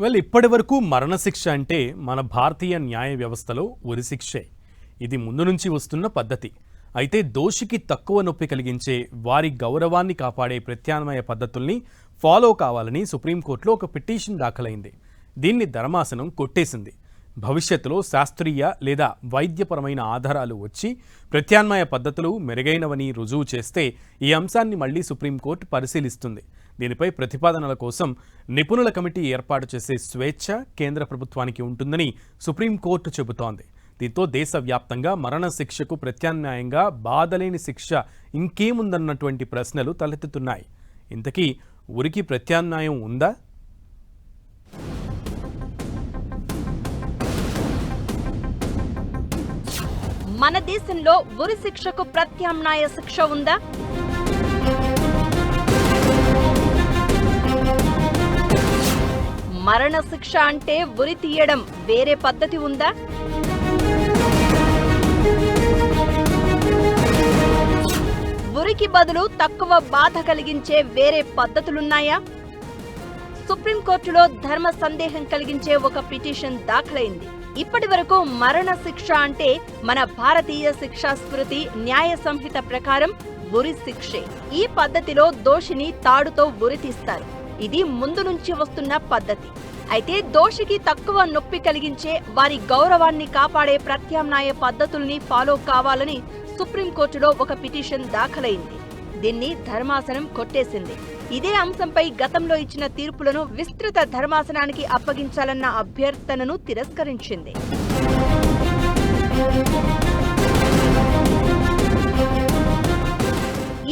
ఇప్పటి వరకు మరణశిక్ష అంటే మన భారతీయ న్యాయ వ్యవస్థలో ఉరిశిక్షే. ఇది ముందు నుంచి వస్తున్న పద్ధతి. అయితే దోషికి తక్కువ నొప్పి కలిగించే వారి గౌరవాన్ని కాపాడే ప్రత్యామ్నాయ పద్ధతుల్ని ఫాలో కావాలని సుప్రీంకోర్టులో ఒక పిటిషన్ దాఖలైంది. దీన్ని ధర్మాసనం కొట్టేసింది. భవిష్యత్తులో శాస్త్రీయ లేదా వైద్యపరమైన ఆధారాలు వచ్చి ప్రత్యామ్నాయ పద్ధతులు మెరుగైనవని రుజువు చేస్తే ఈ అంశాన్ని మళ్లీ సుప్రీంకోర్టు పరిశీలిస్తుంది. దీనిపై ప్రతిపాదనల కోసం నిపుణుల కమిటీ ఏర్పాటు చేసే స్వేచ్ఛ కేంద్ర ప్రభుత్వానికి ఉంటుందని సుప్రీంకోర్టు చెబుతోంది. దీంతో దేశవ్యాప్తంగా మరణశిక్షకు ప్రత్యామ్నాయంగా బాధలేని శిక్ష ఇంకేముందన్నటువంటి ప్రశ్నలు తలెత్తుతున్నాయి. ఇంతకీ ఉరికి ప్రత్యామ్నాయం ఉందా? మన దేశంలో ఉరి శిక్షకు ప్రత్యామ్నాయ శిక్ష ఉందా? మరణ శిక్ష అంటే ఉరి తీయడం వేరే పద్ధతి ఉందా? ఉరికి బదులు తక్కువ బాధ కలిగించే వేరే పద్ధతులున్నాయా? సుప్రీంకోర్టులో ధర్మ సందేహం కలిగించే ఒక పిటిషన్ దాఖలైంది. ఇప్పటి వరకు మరణ శిక్ష అంటే మన భారతీయ శిక్షా స్మృతి న్యాయ సంహిత ప్రకారం ఉరి శిక్షే. ఈ పద్ధతిలో దోషిని తాడుతో ఉరి తీస్తారు. ఇది ముందు నుంచి వస్తున్న పద్ధతి. అయితే దోషికి తక్కువ నొప్పి కలిగించే వారి గౌరవాన్ని కాపాడే ప్రత్యామ్నాయ పద్ధతుల్ని ఫాలో కావాలని సుప్రీంకోర్టులో ఒక పిటిషన్ దాఖలైంది. దీన్ని ధర్మాసనం కొట్టేసింది. ఇదే అంశంపై గతంలో ఇచ్చిన తీర్పులను విస్తృత ధర్మాసనానికి అప్పగించాలన్న అభ్యర్థనను తిరస్కరించింది.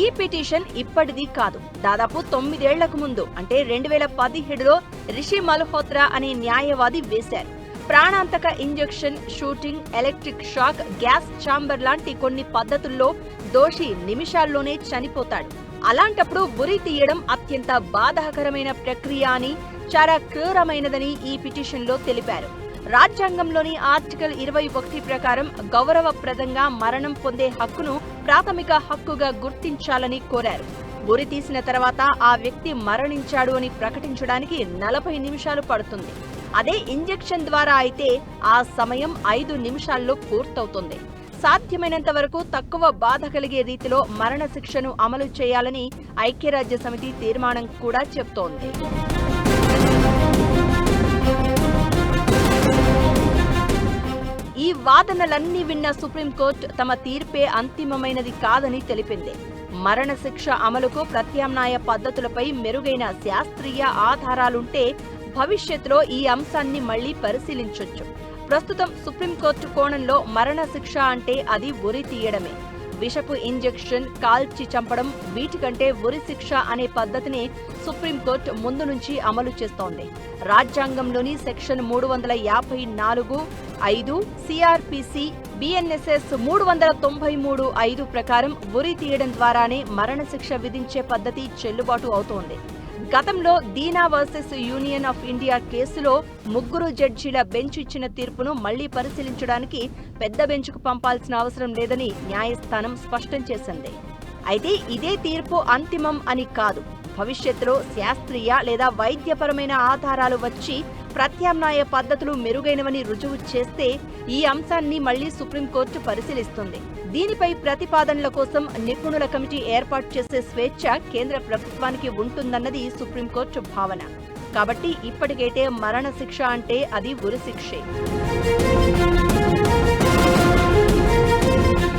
ఈ పిటిషన్ ఇప్పటిది కాదు. దాదాపు 9 ఏళ్లకు ముందు అంటే 2017లో రిషి మల్హోత్రా అనే న్యాయవాది వేశారు. ప్రాణాంతక injection, shooting, electric shock, gas chamber లాంటి కొన్ని పద్ధతుల్లో దోషి నిమిషాల్లోనే చనిపోతాడు. అలాంటప్పుడు ఉరి తీయడం అత్యంత బాధాకరమైన ప్రక్రియ అని, చాలా క్రూరమైనదని ఈ పిటిషన్లో తెలిపారు. రాజ్యాంగంలోని ఆర్టికల్ 21 ప్రకారం గౌరవప్రదంగా మరణం పొందే హక్కును ప్రాథమిక హక్కుగా గుర్తించాలని కోరారు. ఉరి తీసిన తర్వాత ఆ వ్యక్తి మరణించాడు అని ప్రకటించడానికి 40 నిమిషాలు పడుతుంది. అదే ఇంజెక్షన్ ద్వారా అయితే ఆ సమయం 5 నిమిషాల్లో పూర్తవుతుంది. సాధ్యమైనంత వరకు తక్కువ బాధ కలిగే రీతిలో మరణశిక్షను అమలు చేయాలని ఐక్యరాజ్య సమితి తీర్మానం కూడా చెబుతోంది. ఈ వాదనలన్నీ విన్న సుప్రీంకోర్టు తమ తీర్పే అంతిమమైనది కాదని తెలిపింది. మరణశిక్ష అమలుకు ప్రత్యామ్నాయ పద్ధతులపై మెరుగైన శాస్త్రీయ ఆధారాలుంటే భవిష్యత్తులో ఈ అంశాన్ని మళ్లీ పరిశీలించొచ్చు. ప్రస్తుతం సుప్రీంకోర్టు కోణంలో మరణశిక్ష అంటే అది ఉరి తీయడమే. విషపు ఇంజెక్షన్, కాల్చి చంపడం వీటికంటే ఉరి శిక్ష అనే పద్ధతిని సుప్రీంకోర్టు ముందు నుంచి అమలు చేస్తోంది. రాజ్యాంగంలోని సెక్షన్ 354(5), సిఆర్పిసి, బిఎన్ఎస్ఎస్ 393(5) ప్రకారం ఉరి తీయడం ద్వారానే మరణశిక్ష విధించే పద్ధతి చెల్లుబాటు అవుతోంది. గతంలో దీనా వర్సెస్ యూనియన్ ఆఫ్ ఇండియా కేసులో 3 జడ్జీల బెంచ్ ఇచ్చిన తీర్పును మళ్లీ పరిశీలించడానికి పెద్ద బెంచ్కు పంపాల్సిన అవసరం లేదని న్యాయస్థానం స్పష్టం చేసింది. అయితే ఇదే తీర్పు అంతిమం అని కాదు. భవిష్యత్తులో శాస్త్రీయ లేదా వైద్యపరమైన ఆధారాలు వచ్చి ప్రత్యామ్నాయ పద్ధతులు మెరుగైనవని రుజువు చేస్తే ఈ అంశాన్ని మళ్లీ సుప్రీంకోర్టు పరిశీలిస్తుంది. దీనిపై ప్రతిపాదనల కోసం నిపుణుల కమిటీ ఏర్పాటు చేసే స్వేచ్ఛ కేంద్ర ప్రభుత్వానికి ఉంటుందన్నది సుప్రీంకోర్టు భావన. కాబట్టి ఇప్పటికైతే మరణశిక్ష అంటే అది ఉరిశిక్షే.